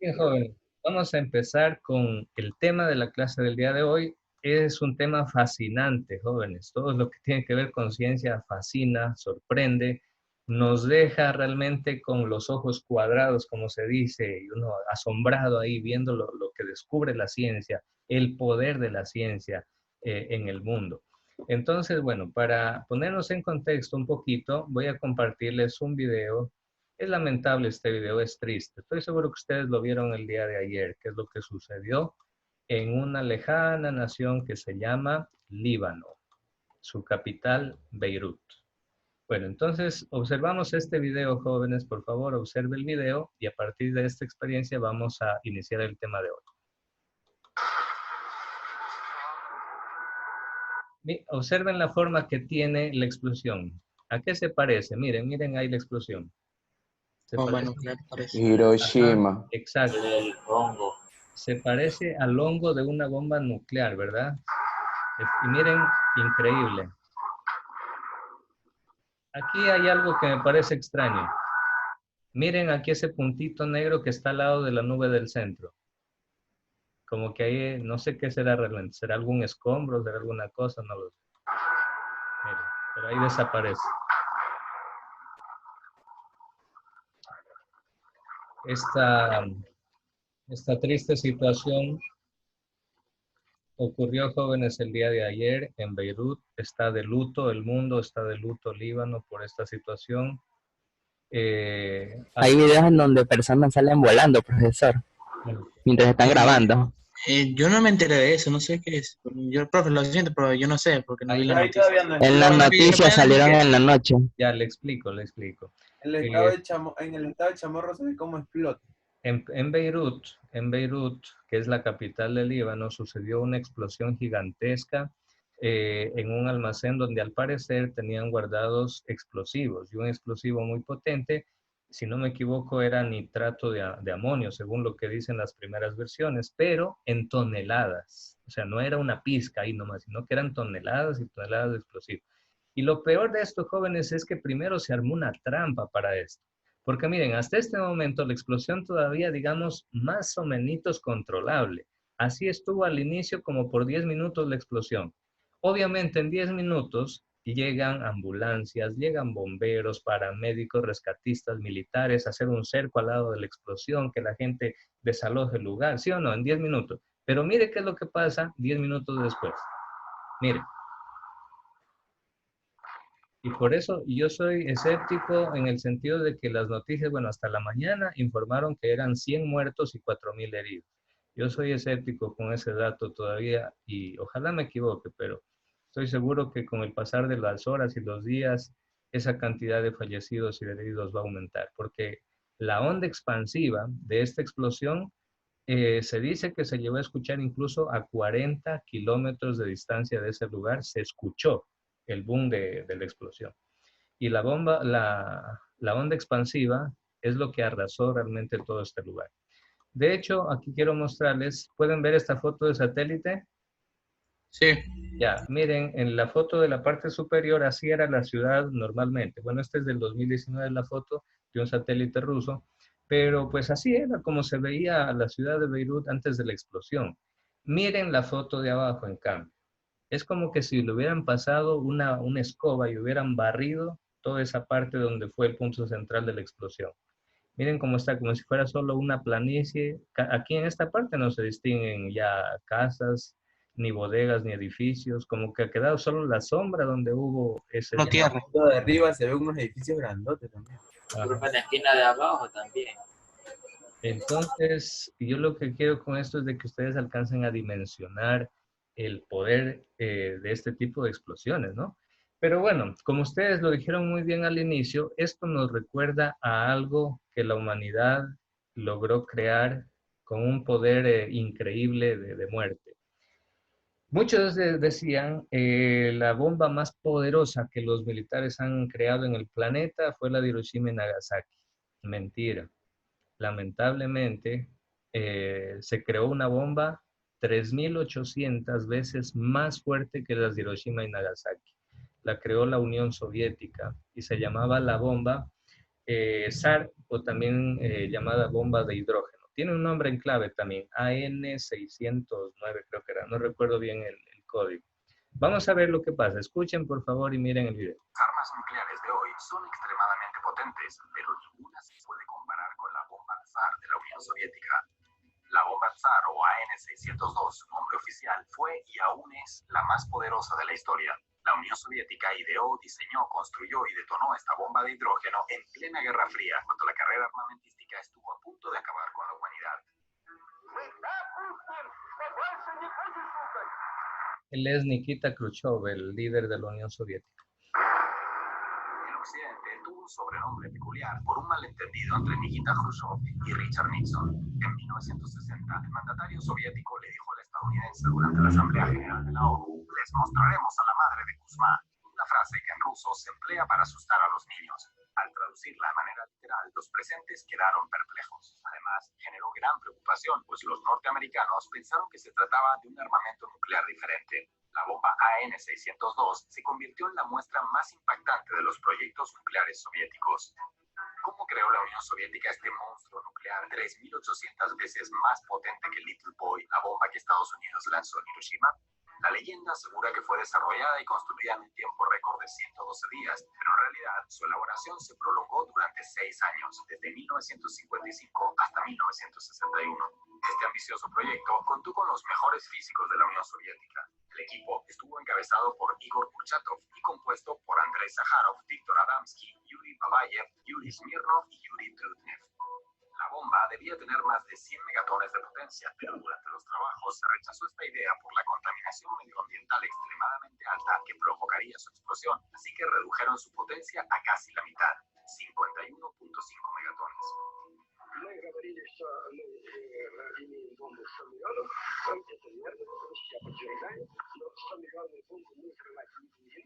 Bien, joven, vamos a empezar con el tema de la clase del día de hoy. Es un tema fascinante, jóvenes. Todo lo que tiene que ver con ciencia fascina, sorprende, nos deja realmente con los ojos cuadrados, como se dice, y uno asombrado ahí viendo lo que descubre la ciencia, el poder de la ciencia en el mundo. Entonces, bueno, para ponernos en contexto un poquito, voy a compartirles un video. Es lamentable este video, es triste. Estoy seguro que ustedes lo vieron el día de ayer, que es lo que sucedió en una lejana nación que se llama Líbano, su capital Beirut. Bueno, entonces observamos este video, jóvenes, por favor, observe el video y a partir de esta experiencia vamos a iniciar el tema de hoy. Observen la forma que tiene la explosión. ¿A qué se parece? Miren, miren ahí la explosión. Se Bomba parece. nuclear parece. Ajá, Hiroshima. exacto. El hongo. Se parece al hongo de una bomba nuclear, ¿verdad? Y miren, increíble. Aquí hay algo que me parece extraño. Miren aquí ese puntito negro que está al lado de la nube del centro. Como que ahí, no sé qué será realmente. ¿Será algún escombro? ¿Será alguna cosa? No lo sé. Miren, pero ahí desaparece. Esta triste situación ocurrió, jóvenes, el día de ayer en Beirut. Está de luto el mundo, está de luto Líbano por esta situación. Hay videos en donde personas salen volando, profesor, mientras están grabando. Yo no me enteré de eso, no sé qué es. Yo, profe, lo siento, pero yo no sé, porque no vi la noticia. En las noticias salieron en la noche. Ya, le explico, le explico. En el estado de Chamorro se ve cómo explota. En Beirut, que es la capital del Líbano, sucedió una explosión gigantesca en un almacén donde al parecer tenían guardados explosivos y un explosivo muy potente, si no me equivoco, era nitrato de amonio, según lo que dicen las primeras versiones, pero en toneladas. O sea, no era una pizca ahí nomás, sino que eran toneladas y toneladas de explosivos. Y lo peor de esto, jóvenes, es que primero se armó una trampa para esto. Porque miren, hasta este momento la explosión todavía, digamos, más o menos controlable. Así estuvo al inicio como por 10 minutos la explosión. Obviamente en 10 minutos llegan ambulancias, llegan bomberos, paramédicos, rescatistas, militares, a hacer un cerco al lado de la explosión, que la gente desaloje el lugar, ¿sí o no? En 10 minutos. Pero mire qué es lo que pasa 10 minutos después. Mire. Y por eso yo soy escéptico en el sentido de que las noticias, bueno, hasta la mañana informaron que eran 100 muertos y 4.000 heridos. Yo soy escéptico con ese dato todavía y ojalá me equivoque, pero estoy seguro que con el pasar de las horas y los días, esa cantidad de fallecidos y de heridos va a aumentar, porque la onda expansiva de esta explosión se dice que se llegó a escuchar incluso a 40 kilómetros de distancia de ese lugar, se escuchó el boom de la explosión. Y la onda expansiva es lo que arrasó realmente todo este lugar. De hecho, aquí quiero mostrarles, ¿pueden ver esta foto de satélite? Sí. Ya, miren, en la foto de la parte superior, así era la ciudad normalmente. Bueno, esta es del 2019 la foto de un satélite ruso, pero pues así era como se veía la ciudad de Beirut antes de la explosión. Miren la foto de abajo, en cambio. Es como que si le hubieran pasado una escoba y hubieran barrido toda esa parte donde fue el punto central de la explosión. Miren cómo está, como si fuera solo una planicie. Aquí en esta parte no se distinguen ya casas, ni bodegas, ni edificios, como que ha quedado solo la sombra donde hubo ese... No tierra. Todo de arriba se ven unos edificios grandotes también. Creo que en la esquina de abajo también. Entonces, yo lo que quiero con esto es de que ustedes alcancen a dimensionar el poder de este tipo de explosiones, ¿no? Pero bueno, como ustedes lo dijeron muy bien al inicio, esto nos recuerda a algo que la humanidad logró crear con un poder increíble de muerte. Muchos decían la bomba más poderosa que los militares han creado en el planeta fue la de Hiroshima y Nagasaki. Mentira. Lamentablemente, se creó una bomba 3.800 veces más fuerte que las de Hiroshima y Nagasaki. La creó la Unión Soviética y se llamaba la bomba SAR o también llamada bomba de hidrógeno. Tiene un nombre en clave también, AN609 creo que era, no recuerdo bien el código. Vamos a ver lo que pasa. Escuchen por favor y miren el video. Las armas nucleares de hoy son extremadamente potentes, pero ninguna se puede comparar con la bomba Tsar de la Unión Soviética. La bomba Tsar o AN602, su nombre oficial, fue y aún es la más poderosa de la historia. La Unión Soviética ideó, diseñó, construyó y detonó esta bomba de hidrógeno en plena Guerra Fría, cuando la carrera armamentística estuvo a punto de acabar con la humanidad. Él es Nikita Khrushchev, el líder de la Unión Soviética. El Occidente tuvo un sobrenombre peculiar por un malentendido entre Nikita Khrushchev y Richard Nixon. En 1960, el mandatario soviético le dijo al estadounidense durante la Asamblea General de la ONU: "Les mostraremos a la madre de Kuzma", una frase que en ruso se emplea para asustar a los niños. Al traducirla de manera literal, los presentes quedaron perplejos. Además, generó gran preocupación, pues los norteamericanos pensaron que se trataba de un armamento nuclear diferente. La bomba AN602 se convirtió en la muestra más impactante de los proyectos nucleares soviéticos. ¿Cómo creó la Unión Soviética este monstruo nuclear 3.800 veces más potente que Little Boy, la bomba que Estados Unidos lanzó en Hiroshima? La leyenda asegura que fue desarrollada y construida en un tiempo récord de 112 días, pero en realidad su elaboración se prolongó durante 6 años, desde 1955 hasta 1961. Este ambicioso proyecto contó con los mejores físicos de la Unión Soviética. El equipo estuvo encabezado por Igor Kurchatov y compuesto por Andrei Sájarov, Viktor Adamski, Yuri Babayev, Yuri Smirnov y Yuri Trudnev. La bomba debía tener más de 100 megatones de potencia, pero durante los trabajos se rechazó esta idea por la contaminación medioambiental extremadamente alta que provocaría su explosión, así que redujeron su potencia a casi la mitad, 51.5 megatones. Мы говорили, что мы имеем бомбу 100 миллионов, это верно, я подтверждаю, но 100-миллионную бомбу мы взрывать не будем,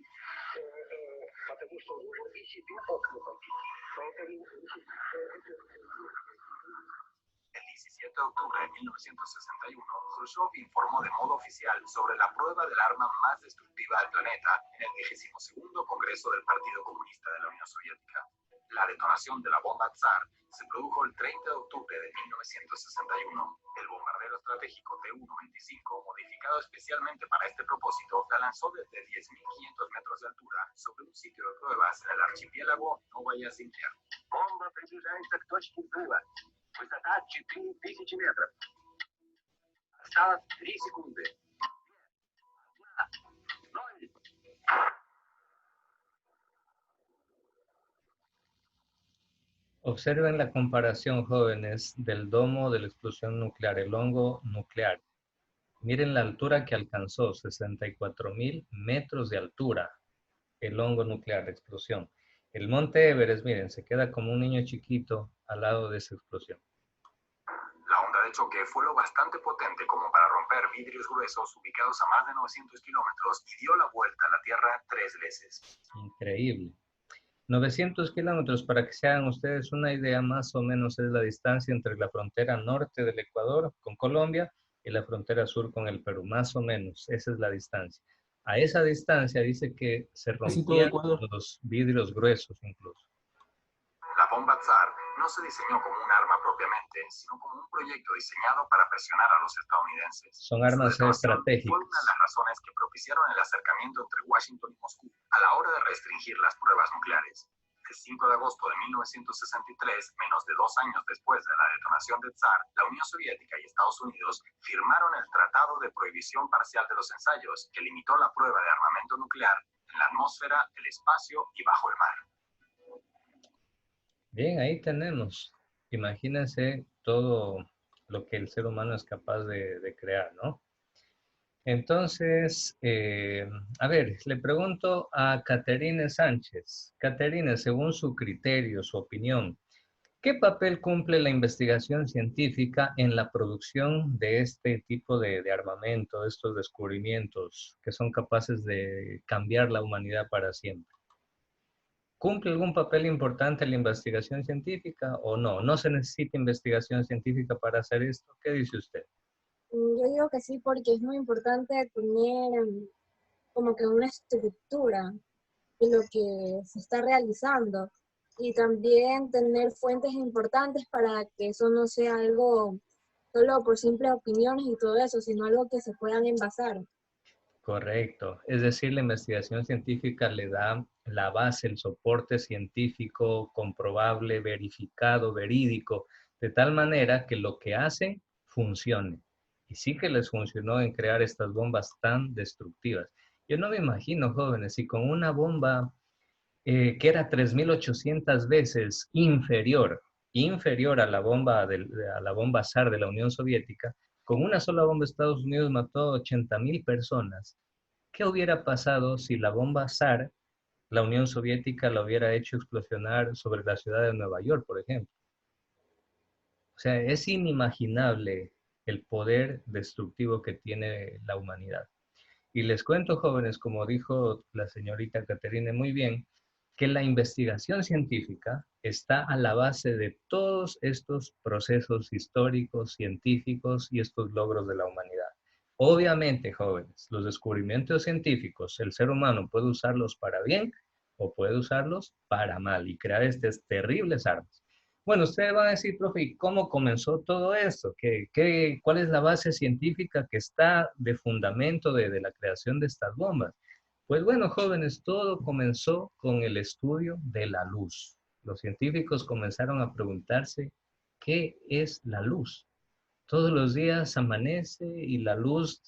потому что нужно и себе окна побить. Поэтому El 17 de octubre de 1961, Khrushchev informó de modo oficial sobre la prueba del arma más destructiva del planeta en el 22º Congreso del Partido Comunista de la Unión Soviética. La detonación de la bomba Tsar se produjo el 30 de octubre de 1961. El bombardero estratégico T-125, modificado especialmente para este propósito, la lanzó desde 10.500 metros de altura sobre un sitio de pruebas en el archipiélago Novaya Zemlya. бомба приближается к точке взрыва. Высота 4000 метров. Осталось 3 секунды. 0. Observen la comparación, jóvenes, del domo de la explosión nuclear, el hongo nuclear. Miren la altura que alcanzó, 64.000 metros de altura, el hongo nuclear, la explosión. El monte Everest, miren, se queda como un niño chiquito al lado de esa explosión. La onda de choque fue lo bastante potente como para romper vidrios gruesos ubicados a más de 900 kilómetros y dio la vuelta a la Tierra 3 veces. Increíble. 900 kilómetros, para que se hagan ustedes una idea, más o menos es la distancia entre la frontera norte del Ecuador con Colombia y la frontera sur con el Perú, más o menos, esa es la distancia. A esa distancia dice que se rompían los vidrios gruesos incluso. La bomba Tsar no se diseñó como un arma propiamente, sino como un proyecto diseñado para presionar a los estadounidenses. Son armas estratégicas. Fue una de las razones que propiciaron el acercamiento entre Washington y Moscú a la hora de restringir las pruebas nucleares. El 5 de agosto de 1963, menos de 2 años después de la detonación de Tsar, la Unión Soviética y Estados Unidos firmaron el Tratado de Prohibición Parcial de los Ensayos, que limitó la prueba de armamento nuclear en la atmósfera, el espacio y bajo el mar. Bien, ahí tenemos. Imagínense todo lo que el ser humano es capaz de crear, ¿no? Entonces, a ver, le pregunto a Caterine Sánchez. Caterine, según su criterio, su opinión, ¿qué papel cumple la investigación científica en la producción de este tipo de armamento, de estos descubrimientos que son capaces de cambiar la humanidad para siempre? ¿Cumple algún papel importante la investigación científica o no? ¿No se necesita investigación científica para hacer esto? ¿Qué dice usted? Yo digo que sí, porque es muy importante tener como que una estructura de lo que se está realizando. y también tener fuentes importantes para que eso no sea algo solo por simples opiniones y todo eso, sino algo que se puedan envasar. Correcto. Es decir, la investigación científica le da la base, el soporte científico comprobable, verificado, verídico, de tal manera que lo que hace funcione. Y sí que les funcionó en crear estas bombas tan destructivas. Yo no me imagino, jóvenes, si con una bomba que era 3.800 veces inferior a la bomba SAR de la Unión Soviética, con una sola bomba Estados Unidos mató 80.000 personas. ¿Qué hubiera pasado si la bomba SAR, la Unión Soviética, la hubiera hecho explosionar sobre la ciudad de Nueva York, por ejemplo? O sea, es inimaginable el poder destructivo que tiene la humanidad. Y les cuento, jóvenes, como dijo la señorita Caterine muy bien, que la investigación científica está a la base de todos estos procesos históricos, científicos y estos logros de la humanidad. Obviamente, jóvenes, los descubrimientos científicos, el ser humano puede usarlos para bien o puede usarlos para mal y crear estas terribles armas. Bueno, ustedes van a decir, profe, ¿y cómo comenzó todo esto? ¿Cuál es la base científica que está de fundamento de la creación de estas bombas? Pues bueno, jóvenes, todo comenzó con el estudio de la luz. Los científicos comenzaron a preguntarse, ¿qué es la luz? Todos los días amanece y la luz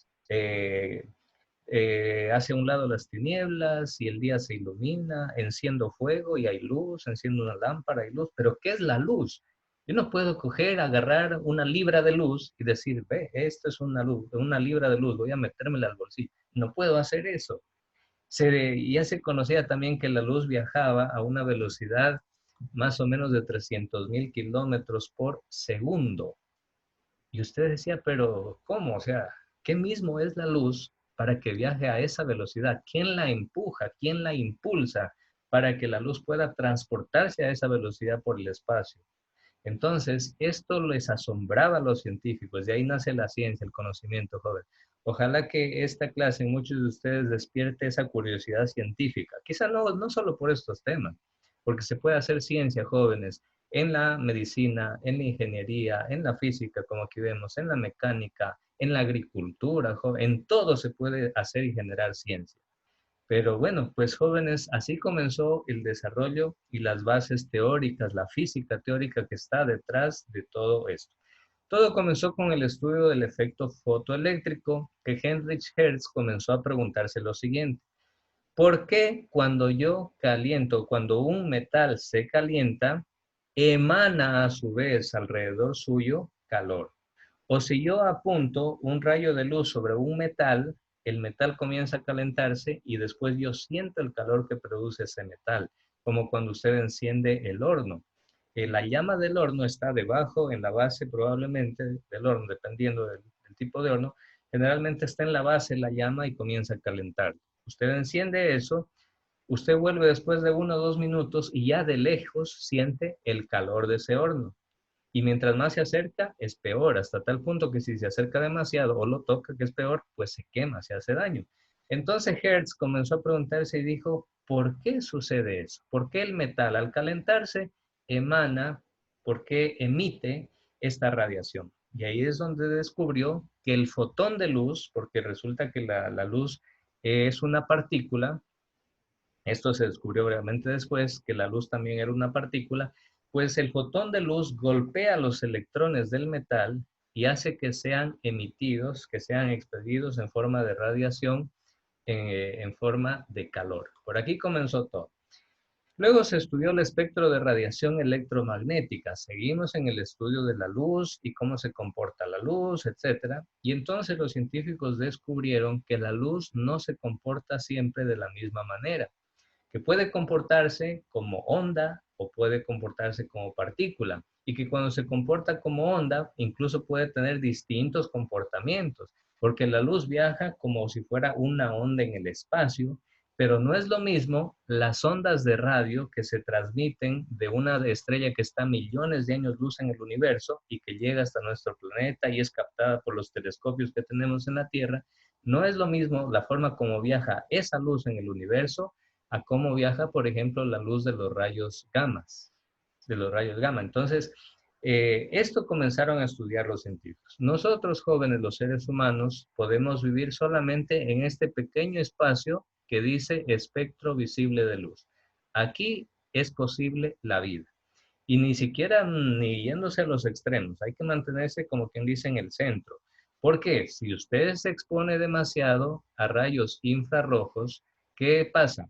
hace a un lado las tinieblas y el día se ilumina, enciendo fuego y hay luz, enciendo una lámpara y luz, pero ¿qué es la luz? Yo no puedo coger, agarrar una libra de luz y decir, ve, esto es una luz, una libra de luz, voy a metérmela al bolsillo. No puedo hacer eso. Ya se conocía también que la luz viajaba a una velocidad más o menos de 300.000 kilómetros por segundo. Y usted decía, pero ¿cómo? O sea, ¿qué mismo es la luz para que viaje a esa velocidad? ¿Quién la empuja? ¿Quién la impulsa para que la luz pueda transportarse a esa velocidad por el espacio? Entonces, esto les asombraba a los científicos, de ahí nace la ciencia, el conocimiento, joven. Ojalá que esta clase en muchos de ustedes despierte esa curiosidad científica. Quizá no solo por estos temas, porque se puede hacer ciencia, jóvenes, en la medicina, en la ingeniería, en la física, como aquí vemos, en la mecánica, en la agricultura, en todo se puede hacer y generar ciencia. Pero bueno, pues jóvenes, así comenzó el desarrollo y las bases teóricas, la física teórica que está detrás de todo esto. Todo comenzó con el estudio del efecto fotoeléctrico, que Heinrich Hertz comenzó a preguntarse lo siguiente: ¿por qué cuando yo caliento, cuando un metal se calienta, emana a su vez alrededor suyo calor? O si yo apunto un rayo de luz sobre un metal, el metal comienza a calentarse y después yo siento el calor que produce ese metal, como cuando usted enciende el horno. La llama del horno está debajo, en la base probablemente del horno, dependiendo del tipo de horno. Generalmente está en la base la llama y comienza a calentar. Usted enciende eso, usted vuelve después de 1 o 2 minutos y ya de lejos siente el calor de ese horno. Y mientras más se acerca, es peor, hasta tal punto que si se acerca demasiado o lo toca, que es peor, pues se quema, se hace daño. Entonces Hertz comenzó a preguntarse y dijo, ¿por qué sucede eso? ¿Por qué el metal al calentarse emana, por qué emite esta radiación? Y ahí es donde descubrió que el fotón de luz, porque resulta que la luz es una partícula, esto se descubrió obviamente después, que la luz también era una partícula, pues el fotón de luz golpea los electrones del metal y hace que sean emitidos, que sean expelidos en forma de radiación, en forma de calor. Por aquí comenzó todo. Luego se estudió el espectro de radiación electromagnética. Seguimos en el estudio de la luz y cómo se comporta la luz, etc. Y entonces los científicos descubrieron que la luz no se comporta siempre de la misma manera, que puede comportarse como onda o puede comportarse como partícula, y que cuando se comporta como onda, incluso puede tener distintos comportamientos, porque la luz viaja como si fuera una onda en el espacio, pero no es lo mismo las ondas de radio que se transmiten de una estrella que está a millones de años luz en el universo y que llega hasta nuestro planeta y es captada por los telescopios que tenemos en la Tierra. No es lo mismo la forma como viaja esa luz en el universo a cómo viaja, por ejemplo, la luz de los rayos gamma. Entonces, esto comenzaron a estudiar los científicos. Nosotros, jóvenes, los seres humanos, podemos vivir solamente en este pequeño espacio que dice espectro visible de luz. Aquí es posible la vida. Y ni siquiera ni yéndose a los extremos, hay que mantenerse como quien dice en el centro. Porque si usted se expone demasiado a rayos infrarrojos, ¿qué pasa?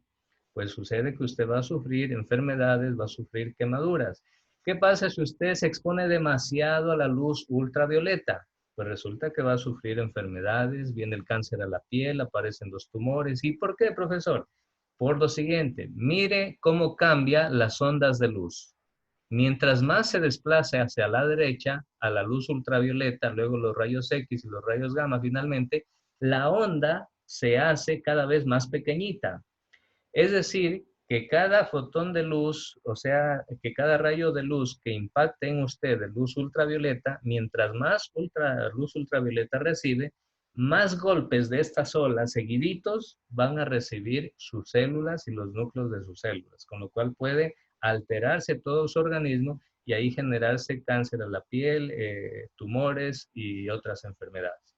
Pues sucede que usted va a sufrir enfermedades, va a sufrir quemaduras. ¿Qué pasa si usted se expone demasiado a la luz ultravioleta? Pues resulta que va a sufrir enfermedades, viene el cáncer a la piel, aparecen los tumores. ¿Y por qué, profesor? Por lo siguiente, mire cómo cambian las ondas de luz. Mientras más se desplace hacia la derecha, a la luz ultravioleta, luego los rayos X y los rayos gamma, finalmente, la onda se hace cada vez más pequeñita. Es decir, que cada fotón de luz, o sea, que cada rayo de luz que impacte en usted de luz ultravioleta, mientras más luz ultravioleta recibe, más golpes de estas olas seguiditos van a recibir sus células y los núcleos de sus células, con lo cual puede alterarse todo su organismo y ahí generarse cáncer a la piel, tumores y otras enfermedades.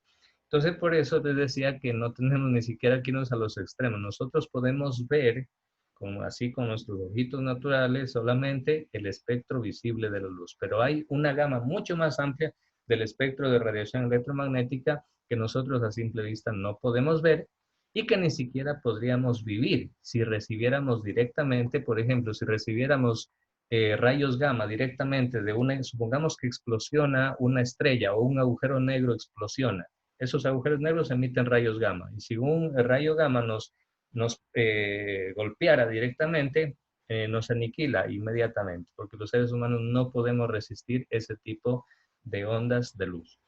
Entonces, por eso les decía que no tenemos ni siquiera que irnos a los extremos. Nosotros podemos ver, así con nuestros ojitos naturales, solamente el espectro visible de la luz. Pero hay una gama mucho más amplia del espectro de radiación electromagnética que nosotros a simple vista no podemos ver y que ni siquiera podríamos vivir si recibiéramos directamente, por ejemplo, si recibiéramos rayos gamma directamente de supongamos que explosiona una estrella o un agujero negro explosiona. Esos agujeros negros emiten rayos gamma. Y si un rayo gamma nos golpeara directamente, nos aniquila inmediatamente, porque los seres humanos no podemos resistir ese tipo de ondas de luz.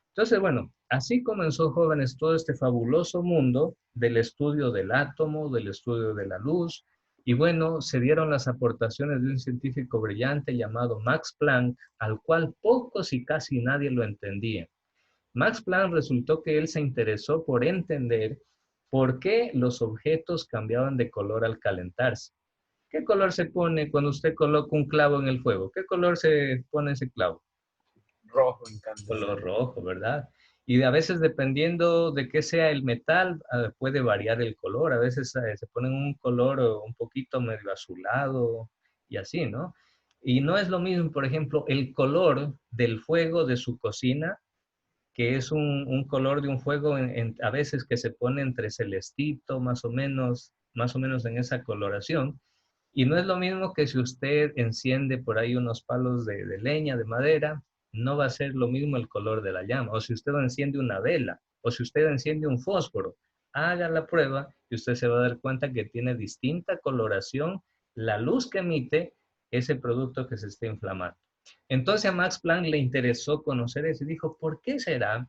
Entonces, bueno, así comenzó, jóvenes, todo este fabuloso mundo del estudio del átomo, del estudio de la luz. Y bueno, se dieron las aportaciones de un científico brillante llamado Max Planck, al cual pocos y casi nadie lo entendía. Max Planck resultó que él se interesó por entender por qué los objetos cambiaban de color al calentarse. ¿Qué color se pone cuando usted coloca un clavo en el fuego? ¿Qué color se pone ese clavo? Rojo, incandescente. Color rojo, ¿verdad? Y a veces, dependiendo de qué sea el metal, puede variar el color. A veces se pone un color un poquito medio azulado y así, ¿no? Y no es lo mismo, por ejemplo, el color del fuego de su cocina, que es un color de un fuego a veces que se pone entre celestito, más o menos en esa coloración. Y no es lo mismo que si usted enciende por ahí unos palos de leña, de madera, no va a ser lo mismo el color de la llama. O si usted enciende una vela, o si usted enciende un fósforo, haga la prueba y usted se va a dar cuenta que tiene distinta coloración la luz que emite ese producto que se está inflamando. Entonces a Max Planck le interesó conocer eso y dijo, ¿por qué será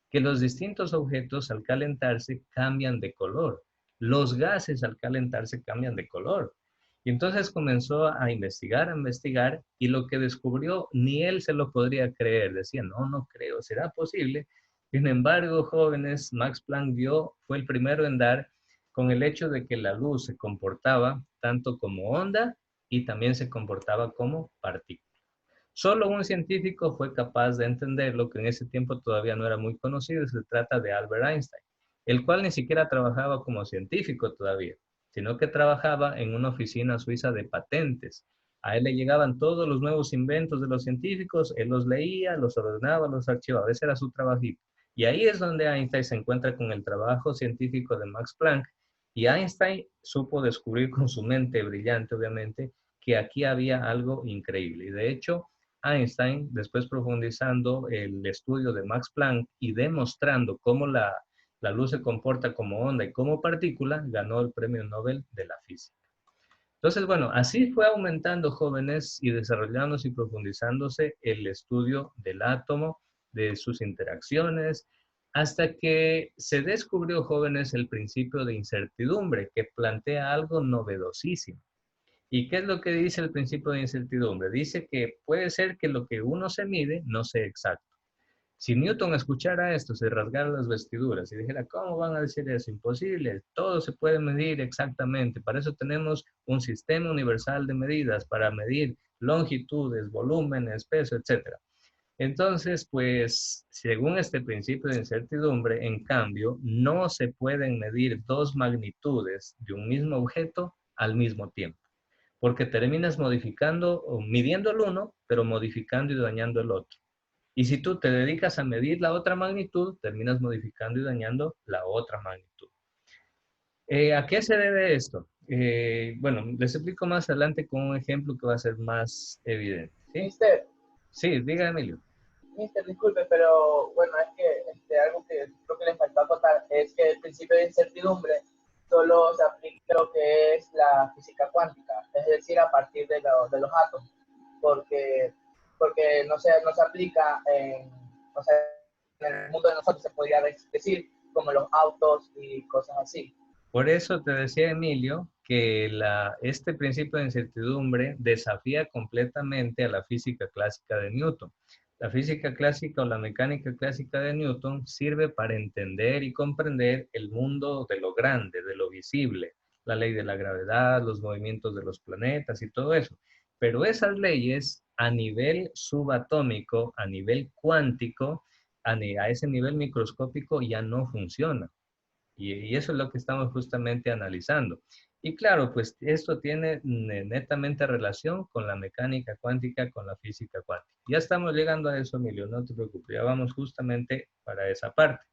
que los distintos objetos al calentarse cambian de color? Los gases al calentarse cambian de color. Y entonces comenzó a investigar, y lo que descubrió ni él se lo podría creer. Decía, no creo, ¿será posible? Sin embargo, jóvenes, Max Planck fue el primero en dar con el hecho de que la luz se comportaba tanto como onda y también se comportaba como partícula. Solo un científico fue capaz de entender lo que en ese tiempo todavía no era muy conocido. Se trata de Albert Einstein, el cual ni siquiera trabajaba como científico todavía, sino que trabajaba en una oficina suiza de patentes. A él le llegaban todos los nuevos inventos de los científicos, él los leía, los ordenaba, los archivaba. Ese era su trabajito. Y ahí es donde Einstein se encuentra con el trabajo científico de Max Planck. Y Einstein supo descubrir con su mente brillante, obviamente, que aquí había algo increíble. Y de hecho, Einstein, después profundizando el estudio de Max Planck y demostrando cómo la luz se comporta como onda y como partícula, ganó el premio Nobel de la física. Entonces, bueno, así fue aumentando, jóvenes, y desarrollándose y profundizándose el estudio del átomo, de sus interacciones, hasta que se descubrió, jóvenes, el principio de incertidumbre, que plantea algo novedosísimo. ¿Y qué es lo que dice el principio de incertidumbre? Dice que puede ser que lo que uno se mide no sea exacto. Si Newton escuchara esto, se rasgara las vestiduras y dijera, ¿cómo van a decir eso? Imposible, todo se puede medir exactamente. Para eso tenemos un sistema universal de medidas para medir longitudes, volúmenes, peso, etc. Entonces, pues, según este principio de incertidumbre, en cambio, no se pueden medir dos magnitudes de un mismo objeto al mismo tiempo, porque terminas modificando o midiendo el uno, pero modificando y dañando el otro. Y si tú te dedicas a medir la otra magnitud, terminas modificando y dañando la otra magnitud. ¿A qué se debe esto? Bueno, les explico más adelante con un ejemplo que va a ser más evidente. ¿Sí? Mister, Sí, diga, Emilio. Mister, disculpe, pero bueno, es que algo que creo que le faltó acotar es que el principio de incertidumbre solo se aplica a lo que es la física cuántica, es decir, a partir de los átomos, porque no se aplica o sea, en el mundo de nosotros, se podría decir, como los autos y cosas así. Por eso te decía, Emilio, que este principio de incertidumbre desafía completamente a la física clásica de Newton. La física clásica o la mecánica clásica de Newton sirve para entender y comprender el mundo de lo grande, de lo visible, la ley de la gravedad, los movimientos de los planetas y todo eso. Pero esas leyes a nivel subatómico, a nivel cuántico, a ese nivel microscópico ya no funcionan. Y eso es lo que estamos justamente analizando. Y claro, pues esto tiene netamente relación con la mecánica cuántica, con la física cuántica. Ya estamos llegando a eso, Emilio, no te preocupes, ya vamos justamente para esa parte.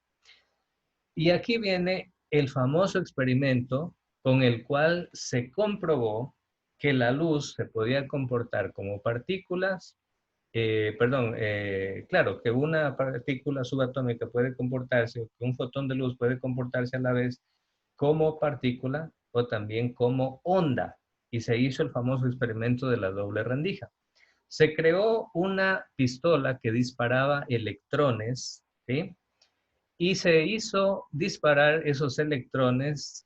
Y aquí viene el famoso experimento con el cual se comprobó que la luz se podía comportar como partículas. Claro, que una partícula subatómica puede comportarse, que un fotón de luz puede comportarse a la vez como partícula o también como onda. Y se hizo el famoso experimento de la doble rendija. Se creó una pistola que disparaba electrones, ¿sí? Y se hizo disparar esos electrones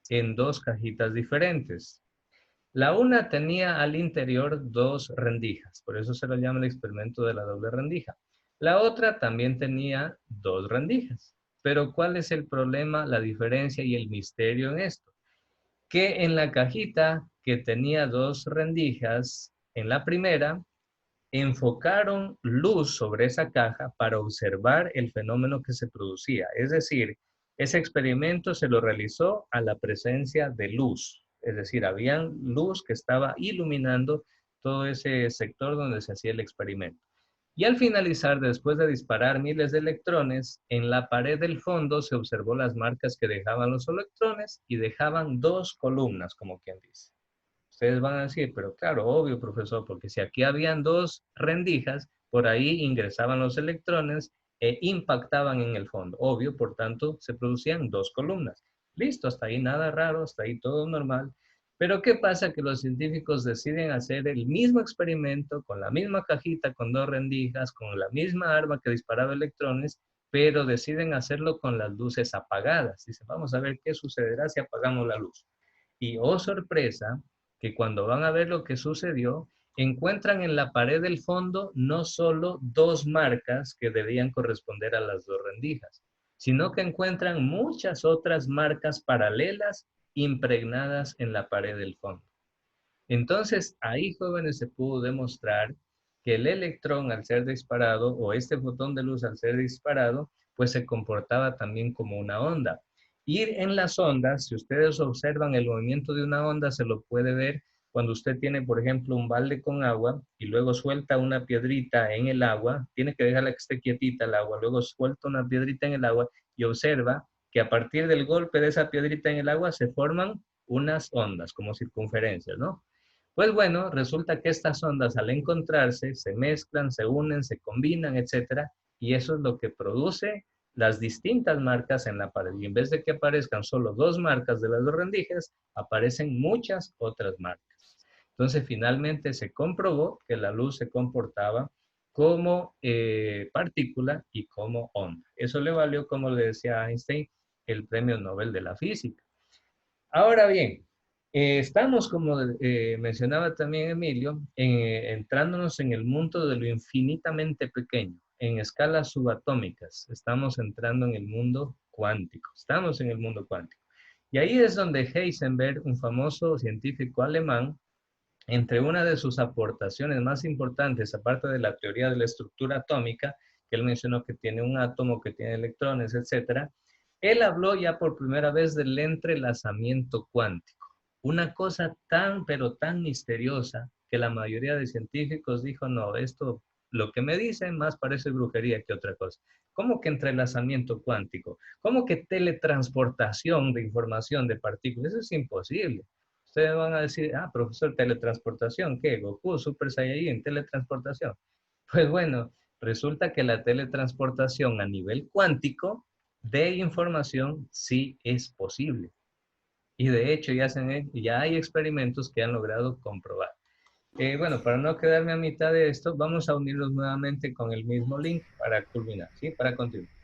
en dos cajitas diferentes. La una tenía al interior dos rendijas, por eso se lo llama el experimento de la doble rendija. La otra también tenía dos rendijas. Pero ¿cuál es el problema, la diferencia y el misterio en esto? Que en la cajita que tenía dos rendijas, en la primera, enfocaron luz sobre esa caja para observar el fenómeno que se producía. Es decir, ese experimento se lo realizó a la presencia de luz. Es decir, había luz que estaba iluminando todo ese sector donde se hacía el experimento. Y al finalizar, después de disparar miles de electrones, en la pared del fondo se observó las marcas que dejaban los electrones y dejaban dos columnas, como quien dice. Ustedes van a decir, pero claro, obvio, profesor, porque si aquí habían dos rendijas, por ahí ingresaban los electrones e impactaban en el fondo. Obvio, por tanto, se producían dos columnas. Listo, hasta ahí nada raro, hasta ahí todo normal. Pero ¿qué pasa? Que los científicos deciden hacer el mismo experimento con la misma cajita, con dos rendijas, con la misma arma que disparaba electrones, pero deciden hacerlo con las luces apagadas. Dicen, vamos a ver qué sucederá si apagamos la luz. Y oh sorpresa, que cuando van a ver lo que sucedió, encuentran en la pared del fondo no solo dos marcas que debían corresponder a las dos rendijas, sino que encuentran muchas otras marcas paralelas impregnadas en la pared del fondo. Entonces, ahí, jóvenes, se pudo demostrar que el electrón al ser disparado, o este fotón de luz al ser disparado, pues se comportaba también como una onda. Y en las ondas, si ustedes observan el movimiento de una onda, se lo puede ver cuando usted tiene, por ejemplo, un balde con agua y luego suelta una piedrita en el agua, tiene que dejarla que esté quietita el agua, luego suelta una piedrita en el agua y observa que a partir del golpe de esa piedrita en el agua se forman unas ondas, como circunferencias, ¿no? Pues bueno, resulta que estas ondas al encontrarse se mezclan, se unen, se combinan, etcétera, y eso es lo que produce las distintas marcas en la pared. Y en vez de que aparezcan solo dos marcas de las dos rendijas, aparecen muchas otras marcas. Entonces, finalmente se comprobó que la luz se comportaba como partícula y como onda. Eso le valió, como le decía Einstein, el Premio Nobel de la Física. Ahora bien, estamos, como mencionaba también Emilio, entrándonos en el mundo de lo infinitamente pequeño. en escalas subatómicas. Estamos entrando en el mundo cuántico. Estamos en el mundo cuántico. Y ahí es donde Heisenberg, un famoso científico alemán, entre una de sus aportaciones más importantes, aparte de la teoría de la estructura atómica, que él mencionó que tiene un átomo, que tiene electrones, etc., él habló ya por primera vez del entrelazamiento cuántico. Una cosa tan, pero tan misteriosa que la mayoría de científicos dijo, no, esto, lo que me dicen más parece brujería que otra cosa. ¿Cómo que entrelazamiento cuántico? ¿Cómo que teletransportación de información de partículas? Eso es imposible. Ustedes van a decir, ah, profesor, teletransportación, ¿qué? Goku, Super Saiyajin, teletransportación. Pues bueno, resulta que la teletransportación a nivel cuántico de información sí es posible. Y de hecho ya hay experimentos que han logrado comprobar. Bueno, para no quedarme a mitad de esto, vamos a unirlos nuevamente con el mismo link para culminar, ¿sí? Para continuar.